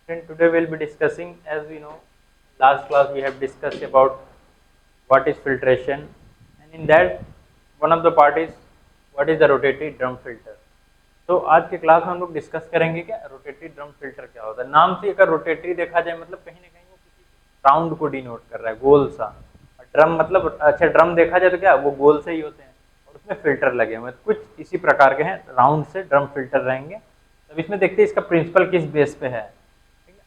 Friend, today we'll be discussing, as we know, last class we have discussed about what is filtration, and in that one of the part is what is the rotatory drum filter. तो आज के class में हम लोग discuss करेंगे क्या rotatory drum filter क्या होता है। नाम से अगर रोटेटरी देखा जाए मतलब कहीं ना कहीं वो किसी राउंड को डिनोट कर रहा है, गोल सा। ड्रम मतलब अच्छा ड्रम देखा जाए तो क्या वो गोल से ही होते हैं और उसमें फिल्टर लगे हुए हैं, कुछ इसी प्रकार के हैं, राउंड से ड्रम फिल्टर रहेंगे। तब इसमें देखते हैं इसका प्रिंसिपल किस बेस पे है।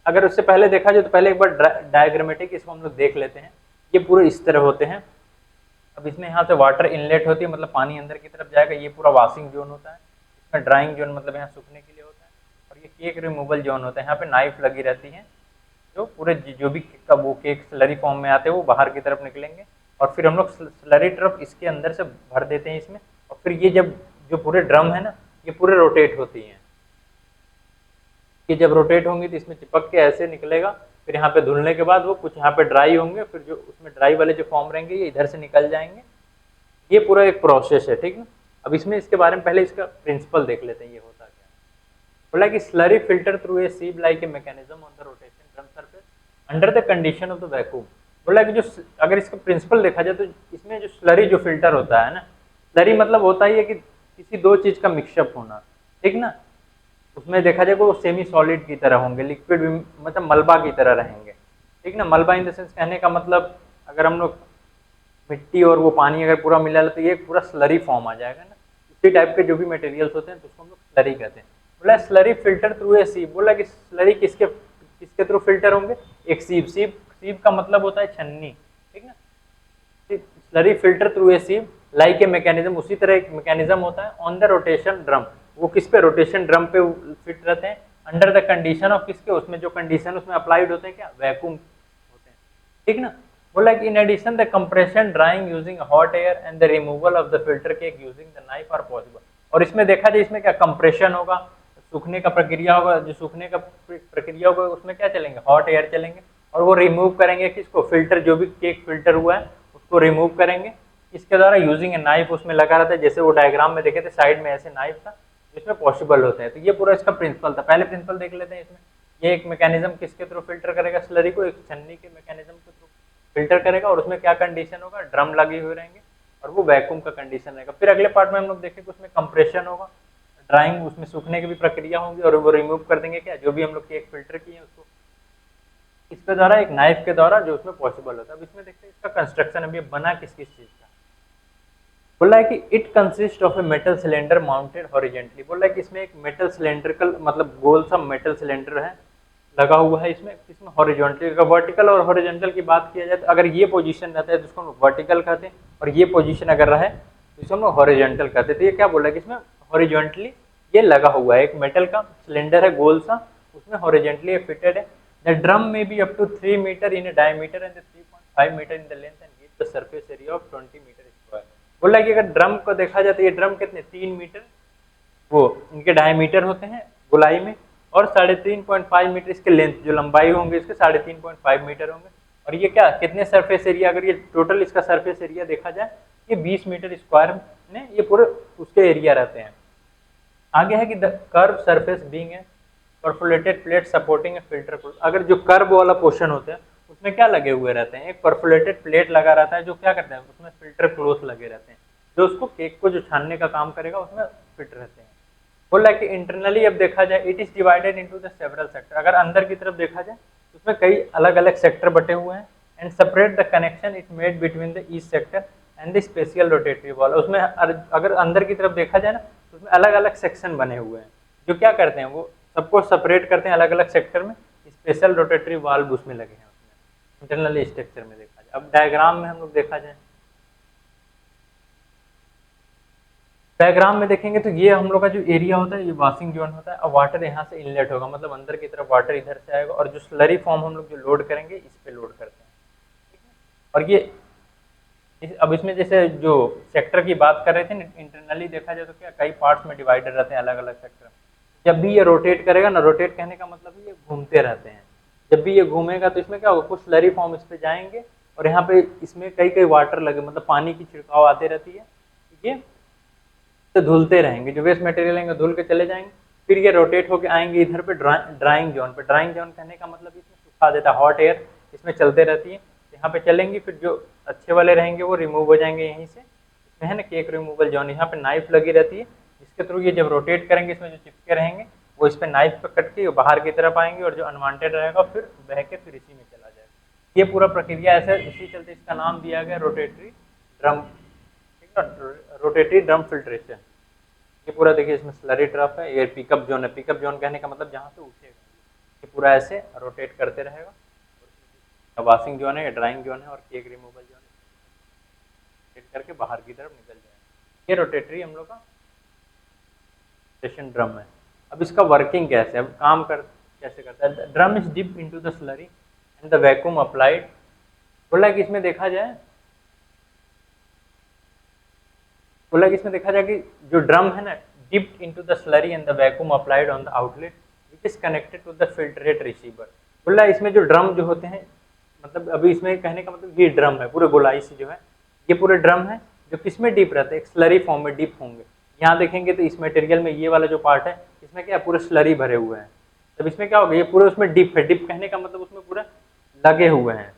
अगर उससे पहले देखा जाए तो पहले एक बार डायग्रामेटिक इसको हम लोग देख लेते हैं। ये पूरे इस तरह होते हैं। अब इसमें यहाँ से वाटर इनलेट होती है, मतलब पानी अंदर की तरफ जाएगा। ये पूरा वॉशिंग जोन होता है। इसमें ड्राइंग जोन मतलब यहाँ सूखने के लिए होता है। और ये केक रिमूवल जोन होता है। यहाँ पे नाइफ लगी रहती है, जो पूरे जो भी वो केक स्लरी फॉर्म में आते हैं वो बाहर की तरफ निकलेंगे और फिर हम लोग स्लरी ट्रफ इसके अंदर से भर देते हैं इसमें। और फिर ये जब जो पूरे ड्रम है ना, ये पूरे रोटेट होती हैं। कि जब रोटेट होंगी तो इसमें चिपक के ऐसे निकलेगा। फिर यहाँ पे धुलने के बाद वो कुछ यहाँ पे ड्राई होंगे, फिर जो उसमें ड्राई वाले जो फॉर्म रहेंगे ये इधर से निकल जाएंगे। ये पूरा एक प्रोसेस है, ठीक ना। अब इसमें इसके बारे में पहले इसका प्रिंसिपल देख लेते हैं, ये होता क्या है। बोला कि slurry filter through a sieve like a mechanism on the rotation drum surface under the condition of the vacuum. बोला कि जो अगर इसका प्रिंसिपल देखा जाए तो इसमें जो स्लरी जो फिल्टर होता है ना, स्लरी मतलब होता ही है कि किसी दो चीज का मिक्सअप होना, ठीक ना। उसमें देखा जाए वो सेमी सॉलिड की तरह होंगे, लिक्विड मतलब मलबा की तरह रहेंगे, ठीक ना। मलबा इन द सेंस कहने का मतलब अगर हम लोग मिट्टी और वो पानी अगर पूरा मिला तो ये पूरा स्लरी फॉर्म आ जाएगा ना। उसी टाइप के जो भी मटेरियल्स होते हैं तो उसको हम लोग स्लरी कहते हैं। बोला स्लरी फिल्टर थ्रू ए सीव। बोला कि स्लरी किसके किसके थ्रू फिल्टर होंगे, एक सीव। सीव सीव का मतलब होता है छन्नी, ठीक ना। Slurry filter through a sieve like a mechanism, उसी तरह एक मैकेनिज्म होता है ऑन द रोटेशन ड्रम। वो किस पे, रोटेशन ड्रम पे फिट रहते हैं अंडर द कंडीशन ऑफ किसके, उसमें जो कंडीशन उसमें अप्लाइड होते हैं क्या, वैक्यूम होते हैं, ठीक ना। बोला कि in addition the compression drying using hot air and the removal of the filter cake using the knife are possible. और इसमें देखा जाए इसमें क्या कंप्रेशन होगा, सूखने का प्रक्रिया होगा। जो सूखने का प्रक्रिया होगा उसमें क्या चलेंगे, हॉट एयर चलेंगे। और वो रिमूव करेंगे किसको, फिल्टर, जो भी केक फिल्टर हुआ है उसको रिमूव करेंगे इसके द्वारा यूजिंग ए नाइफ। उसमें लगा रहता है, जैसे वो डायग्राम में देखे थे साइड में ऐसे नाइफ था जिसमें पॉसिबल होते हैं। तो ये पूरा इसका प्रिंसिपल था। पहले प्रिंसिपल देख लेते हैं इसमें। ये एक मैकेनिज्म किसके थ्रू फिल्टर करेगा, स्लरी को एक छन्नी के मैकेनिज्म के थ्रू फिल्टर करेगा। और उसमें क्या कंडीशन होगा, ड्रम लगे हुए रहेंगे और वो वैक्यूम का कंडीशन रहेगा। फिर अगले पार्ट में हम लोग देखेंगे उसमें कंप्रेशन होगा, ड्राइंग, उसमें सूखने की भी प्रक्रिया होगी और वो रिमूव कर देंगे क्या, जो भी हम लोग केक फिल्टर किए हैं उसको इसके द्वारा, एक नाइफ के द्वारा, जो उसमें पॉसिबल होता है। अब इसमें देखते हैं इसका कंस्ट्रक्शन अभी बना किस किस चीज का। बोला है कि it consist of a metal cylinder mounted horizontally. बोला है कि इसमें एक मेटल सिलेंड्रिकल मतलब गोल सा मेटल सिलेंडर है लगा हुआ है इसमें। इसमें हॉरिजॉन्टल का, वर्टिकल और हॉरिजॉन्टल की बात किया जाए तो अगर ये पोजीशन रहता है तो उसको हम वर्टिकल कहते हैं, और ये पोजीशन अगर रहे तो इसको हम हॉरिजॉन्टल कहते हैं। तो ये क्या बोला है कि इसमें हॉरिजॉन्टली ये लगा हुआ है, एक मेटल का सिलेंडर है गोल सा, उसमें हॉरिजॉन्टली फिटेड है। द ड्रम में be up to 3 metre in diameter and 3.5 metre in the length and give the surface area of 20 metre square. बोला कि अगर ड्रम को देखा जाए तो ये ड्रम कितने, 3 मीटर वो इनके डायमीटर होते हैं गोलाई में, और 3.5 मीटर इसके लेंथ, जो लंबाई होंगे इसके 3.5 मीटर होंगे। और ये क्या कितने सरफेस एरिया, अगर ये टोटल इसका सरफेस एरिया देखा जाए ये 20 मीटर स्क्वायर में ये पूरे उसके एरिया रहते हैं। आगे है कि द कर्व सरफेस बीइंग है परफोलेटेड प्लेट सपोर्टिंग ए फिल्टर। अगर जो कर्व वाला पोर्शन होता है उसमें क्या लगे हुए रहते हैं, एक परफोलेटेड प्लेट लगा रहता है जो क्या करते हैं उसमें फिल्टर क्लोज लगे रहते हैं, जो उसको केक को जो छानने का काम करेगा उसमें फिट रहते हैं। बोला कि इंटरनली अब देखा जाए it is divided into the several sector. अगर अंदर की तरफ देखा जाए तो उसमें कई अलग अलग सेक्टर बटे हुए हैं। And separate the connection it made between the each sector and the special rotary valve. उसमें अगर अंदर की तरफ देखा जाए ना तो उसमें अलग अलग सेक्शन बने हुए हैं जो क्या करते हैं, वो सबको सेपरेट करते हैं अलग अलग सेक्टर में। स्पेशल रोटेटरी वाल्व उसमें लगे हैं उसमें इंटरनल स्ट्रक्चर में देखा जाए। अब डायग्राम में हम लोग देखा जाए, डायग्राम में देखेंगे तो ये हम लोग का जो एरिया होता है ये वॉशिंग जोन होता है। अब वाटर यहाँ से इनलेट होगा, मतलब अंदर की तरफ वाटर इधर से आएगा और जो स्लरी फॉर्म हम लोग जो लोड करेंगे इस पे लोड करते हैं, ठीक है। और ये अब इसमें जैसे जो सेक्टर की बात कर रहे थे इंटरनली देखा जाए तो क्या कई पार्ट्स में डिवाइडेड रहते हैं अलग अलग सेक्टर। जब भी ये रोटेट करेगा ना, रोटेट कहने का मतलब ये घूमते रहते हैं। जब भी ये घूमेगा तो इसमें क्या होगा, कुछ स्लरी फॉर्म इस पे जाएंगे और यहाँ पे इसमें कई कई वाटर लगे, मतलब पानी की छिड़काव आती रहती है, ठीक है। तो धुलते रहेंगे, जो वेस्ट मटेरियल आएंगे धुल के चले जाएंगे। फिर ये रोटेट होके आएंगे इधर पे ड्राइंग जोन पे। ड्राइंग जोन कहने का मतलब इसमें सुखा देता है, हॉट एयर इसमें चलते रहती है, यहाँ पे चलेंगी, फिर जो अच्छे वाले रहेंगे वो रिमूव हो जाएंगे यहीं से। इसमें है ना केक रिमूवल जोन, यहाँ पे नाइफ लगी रहती है, जिसके थ्रू ये जब रोटेट करेंगे इसमें जो चिपके रहेंगे वो इस पर नाइफ पे कट के बाहर की तरफ आएंगे, और जो अनवांटेड रहेगा फिर बह के फिर इसी में चला जाएगा। ये पूरा प्रक्रिया ऐसा, इसी चलते इसका नाम दिया गया रोटेटरी ड्रम, ठीक है, रोटेटरी ड्रम फिल्ट्रेशन। ये पूरा देखिए इसमें स्लरी ट्रफ है, ये पिकअप जोन है। पिकअप जोन कहने का मतलब जहाँ से उठेगा, ये पूरा ऐसे रोटेट करते रहेगा। वाशिंग जोन है, ड्राइंग जोन है, और केक रिमूवल जोन है, रोटेट करके बाहर की तरफ निकल जाएगा। ये रोटेटरी हम लोग का फिल्ट्रेशन ड्रम है। अब इसका वर्किंग कैसे, अब काम कर कैसे करता है। Drum is dip into the slurry and the vacuum applied. बोला कि इसमें देखा जाए, बोला कि इसमें देखा जाए कि जो ड्रम है ना, dipped into the slurry and the vacuum applied on the outlet which is connected to the filtrate receiver. बोला इसमें जो ड्रम जो होते हैं, मतलब अभी इसमें कहने का मतलब ये ड्रम है पूरे गोलाई से जो है, ये पूरे ड्रम है जो किसमें डीप रहते हैं, एक स्लरी फॉर्म में डीप होंगे। यहाँ देखेंगे तो इस मटेरियल में ये वाला जो पार्ट है इसमें क्या पूरे स्लरी भरे हुए हैं। तब इसमें क्या होगा, ये पूरे उसमें डिप है। डिप कहने का मतलब उसमें पूरा लगे हुए हैं,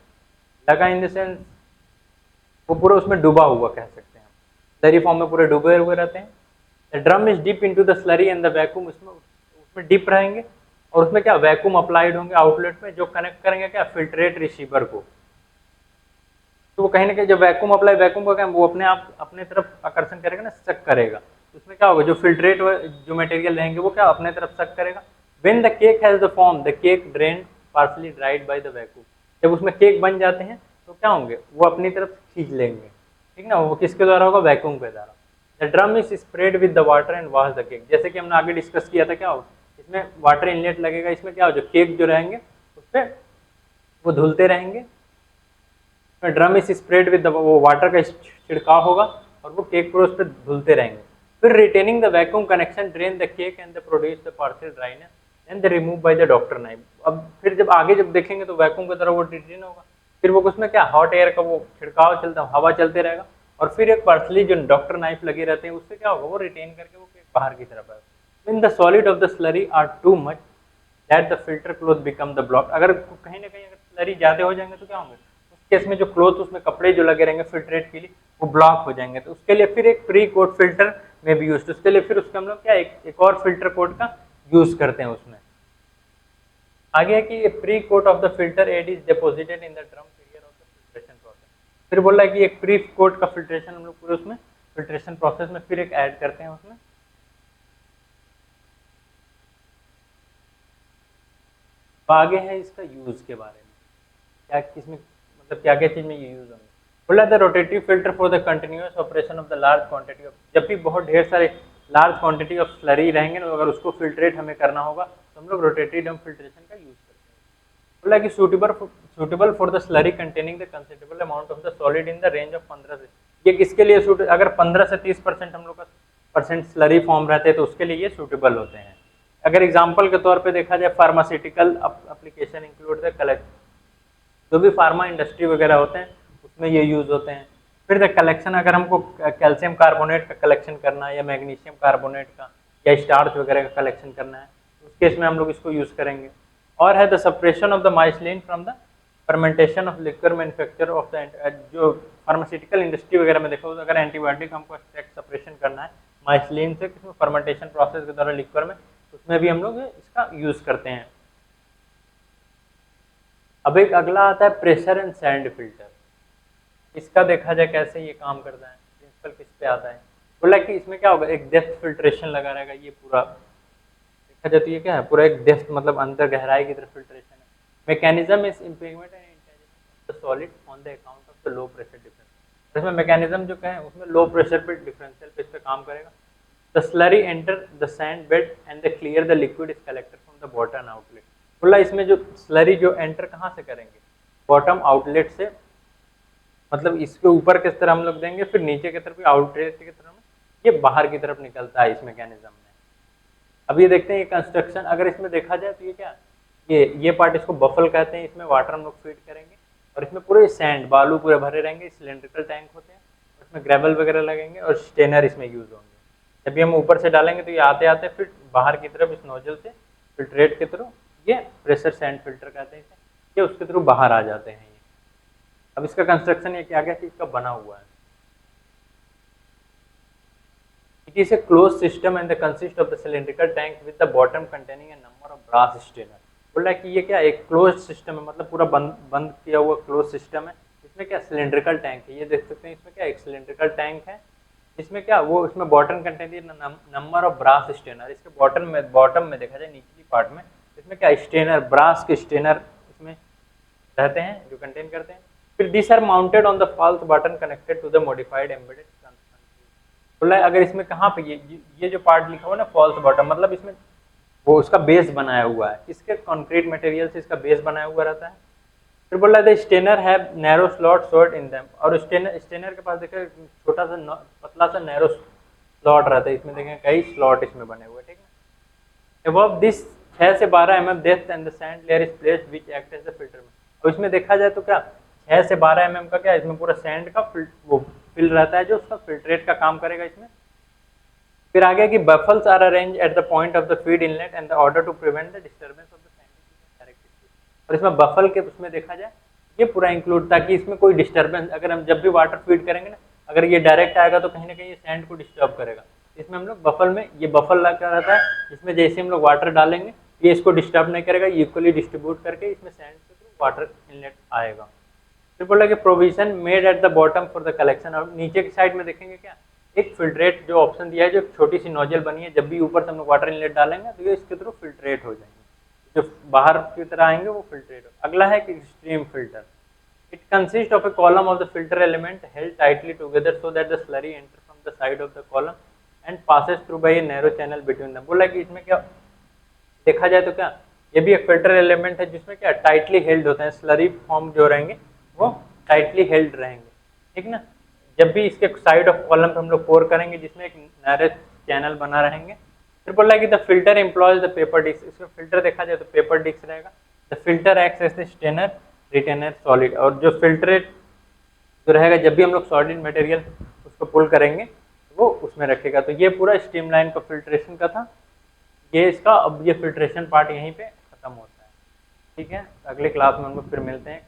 लगा इन द सेंस वो पूरा उसमें डूबा हुआ कह सकते हैं, स्लरी फॉर्म में पूरे डूबे हुए रहते हैं। The drum is dip into the slurry and the vacuum, उसमें डिप रहेंगे, और उसमें क्या वैक्यूम अप्लाइड होंगे आउटलेट में, जो कनेक्ट करेंगे क्या फिल्ट्रेट रिसीवर को। तो वो कहीं ना कहीं जब वैक्यूम अप्लाई, वैक्यूम का क्या वो अपने आप अपने तरफ आकर्षण करेगा ना, सक करेगा, उसमें क्या होगा जो फिल्ट्रेट जो मटेरियल रहेंगे वो क्या अपने तरफ सक करेगा। When the cake has the form, the cake drain partially dried by the vacuum. जब उसमें केक बन जाते हैं तो क्या होंगे वो अपनी तरफ खींच लेंगे, ठीक ना, वो किसके द्वारा होगा, वैक्यूम के द्वारा। The drum is spread with the water and wash the cake. जैसे कि हमने आगे डिस्कस किया था क्या होगा, इसमें वाटर इनलेट लगेगा, इसमें क्या हो जो केक जो रहेंगे उस पर वो धुलते रहेंगे। ड्रम इज स्प्रेड विद वो वाटर का छिड़काव होगा और वो केक पूरा उस पर धुलते रहेंगे। फिर retaining the vacuum connection drain the cake and the produce the partial dryness and the remove by the doctor knife. अब फिर जब आगे जब देखेंगे तो वैक्यूम की तरह वो रिटेन होगा, फिर वो उसमें क्या हॉट एयर का वो छिड़काव चलता, हवा चलते रहेगा, और फिर एक पार्सली जो डॉक्टर नाइफ लगे रहते हैं उससे क्या होगा वो रिटेन करके वो केक बाहर की तरफ आएगा। In the solid of the slurry are too much that the filter cloth become the block. अगर कहीं ना कहीं अगर स्लरी ज्यादा हो जाएंगे तो क्या होंगे, केस में जो क्लोथ उसमें कपड़े जो लगे रहेंगे फिल्ट्रेट के लिए वो ब्लॉक हो जाएंगे। तो उसके लिए फिर एक प्री कोट फिल्टर में भी यूज, उसके लिए फिर उसके हम लोग क्या एक और फिल्टर कोट का यूज करते हैं उसमें। आगे है कि pre coat of the filter aid is deposited in the drum period of the filtration process. फिर बोला कि एक प्री कोट का फिल्ट्रेशन हम लोग पूरे उसमें फिल्ट्रेशन प्रोसेस में फिर एक ऐड करते हैं उसमें। आगे है इसका यूज के बारे में, क्या किसमें मतलब क्या क्या चीज में ये यूज होंगे। बोला the rotative filter for the continuous operation of the large quantity of, जब भी बहुत ढेर सारे लार्ज क्वांटिटी ऑफ स्लरी रहेंगे ना, अगर उसको फिल्ट्रेट हमें करना होगा तो हम लोग रोटेटिव ड्रम फिल्ट्रेशन का यूज करते हैं। बोला कि suitable for the slurry containing the considerable amount of the solid in the range of 15 से, ये किसके लिए सूट, अगर 15 से 30% हम लोग का परसेंट स्लरी फॉर्म रहते हैं तो उसके लिए ये सूटेबल होते हैं। अगर एग्जाम्पल के तौर पे देखा जाए pharmaceutical application include the collect, जो भी फार्मा इंडस्ट्री वगैरह होते हैं उसमें ये यूज होते हैं। फिर द कलेक्शन, अगर हमको कैल्शियम कार्बोनेट का कलेक्शन करना है या मैग्नीशियम कार्बोनेट का या स्टार्च वगैरह का कलेक्शन करना है उस केस में हम लोग इसको यूज करेंगे। और है the suppression of the mycelium from the fermentation of liquid manufacture of the, जो फार्मास्यूटिकल इंडस्ट्री वगैरह में देखो अगर एंटीबायोटिक हमको एक्सट्रैक्ट सप्रेशन करना है माइसलिन से किसमें फर्मेंटेशन प्रोसेस के द्वारा लिक्विड में, उसमें भी हम लोग इसका यूज करते हैं। अब एक अगला आता है प्रेशर एंड सैंड फिल्टर। इसका देखा जाए कैसे ये काम करता है, प्रिंसिपल किस पे आता है। बोला कि इसमें क्या होगा एक डेप्थ फिल्ट्रेशन लगा रहेगा, ये पूरा देखा जाए तो ये क्या है पूरा एक डेप्थ मतलब अंदर गहराई की तरफ फिल्ट्रेशन है। Mechanism is implement and intelligence of the solid on the account of the low pressure difference. इसमें मैकेनिज्म जो कहें उसमें लो प्रेशर पे डिफरेंशियल पे इस पे काम करेगा। The slurry enter the sand bed and the clear the liquid is collected from the bottom outlet. बोला इसमें जो स्लरी जो एंटर कहाँ से करेंगे, बॉटम आउटलेट से, मतलब इसके ऊपर किस तरह हम लोग देंगे फिर नीचे की तरफ आउटलेट की तरफ में ये बाहर की तरफ निकलता है इस मैकेनिज्म में। अब ये देखते हैं ये कंस्ट्रक्शन, अगर इसमें देखा जाए तो ये क्या ये पार्ट इसको बफल कहते हैं, इसमें वाटर हम लोग फीड करेंगे और इसमें पूरे सैंड बालू पूरे भरे रहेंगे, सिलेंड्रिकल टैंक होते हैं, इसमें ग्रेवल वगैरह लगेंगे और स्टेनर इसमें यूज होंगे। जब भी हम ऊपर से डालेंगे तो ये आते आते फिर बाहर की तरफ इस नोजल से फिल्ट्रेट के थ्रू, ये प्रेशर सैंड फिल्टर कहते हैं इसे, ये उसके थ्रू बाहर आ जाते हैं ये। अब इसका कंस्ट्रक्शन ये क्या क्या चीज का बना हुआ है। It is a closed system and consists of the cylindrical tank with the bottom containing a number of brass strainer। बोल रहा है कि ये क्या एक क्लोज सिस्टम है, मतलब पूरा बंद बंद किया हुआ क्लोज सिस्टम है। इसमें क्या सिलेंड्रिकल टैंक है, ये देख सकते हैं इसमें क्या एक सिलेंड्रिकल टैंक है। इसमें क्या वो इसमें bottom containing number of brass strainer, इसके बॉटम में देखा जाए निचली पार्ट में इसमें क्या स्टेनर, ब्रास के स्टेनर इसमें रहते हैं जो कंटेन करते हैं। फिर this are mounted on the false bottom connected to the modified embedded. बोला है अगर इसमें कहाँ पे ये जो पार्ट लिखा हुआ ना फॉल्स बॉटम, मतलब इसमें वो उसका बेस बनाया हुआ है, इसके कंक्रीट मटेरियल से इसका बेस बनाया हुआ रहता है। फिर बोल रहा है स्टेनर है narrow slot short in them, और स्टेनर के पास देखें छोटा सा पतला सा नैरो स्लॉट रहता है, इसमें देखें कई स्लॉट इसमें बने हुए, ठीक है। अबव दिस 6 से 12 mm depth and the sand layer is placed which act as the filter में। और इसमें देखा जाए तो क्या 6 से 12 mm का क्या इसमें पूरा सैंड का वो फिल रहता है जो उसका फिल्ट्रेट का काम करेगा इसमें। फिर आगे कि baffles are arrange at the point of the feed inlet and the order to prevent the disturbance of the sand direct. और इसमें बफल के उसमें देखा जाए ये पूरा इंक्लूड, ताकि इसमें कोई डिस्टर्बेंस, अगर हम जब भी वाटर फीड करेंगे ना, अगर ये डायरेक्ट आएगा तो कहीं ना कहीं ये सैंड को डिस्टर्ब करेगा। इसमें हम लोग बफल में ये बफल लगा रहता है, इसमें जैसे हम लोग वाटर डालेंगे ये इसको डिस्टर्ब नहीं करेगा, इक्वली डिस्ट्रीब्यूट करके इसमें सैंड के थ्रू वाटर इनलेट आएगा। फिर बोला कि provision made at the bottom for the collection. और नीचे की साइड में देखेंगे क्या एक फिल्ट्रेट जो ऑप्शन दिया है, जो छोटी सी नोजल बनी है, जब भी ऊपर से हम लोग वाटर इनलेट डालेंगे तो ये इसके थ्रू फिल्ट्रेट हो जाएंगे, जो बाहर की तरह आएंगे वो फिल्ट्रेट हो। अगला है कि stream filter. It consist of a column of the filter element held tightly together so that the slurry enter from the side of the column and passes through by a narrow channel between them. बोला कि इसमें क्या देखा जाए तो क्या ये भी एक फिल्टर एलिमेंट है जिसमें क्या टाइटली हेल्ड होते हैं, स्लरी फॉर्म जो रहेंगे वो टाइटली हेल्ड रहेंगे, ठीक ना। जब भी इसके साइड ऑफ कॉलम पे हम लोग पोर करेंगे जिसमें एक नैरो चैनल बना रहेंगे। फिर बोला कि the filter employs the paper disc. इसमें फिल्टर देखा जाए तो पेपर डिस्क रहेगा। The filter acts as the strainer retainer solid. और जो फिल्ट्रेट जो रहेगा जब भी हम लोग सॉलिड मटेरियल उसको पुल करेंगे वो उसमें रखेगा। तो ये पूरा स्ट्रीमलाइन का फिल्ट्रेशन का था, ये इसका अब ये फिल्ट्रेशन पार्ट यहीं पे खत्म होता है, ठीक है। अगले क्लास में हम लोग फिर मिलते हैं।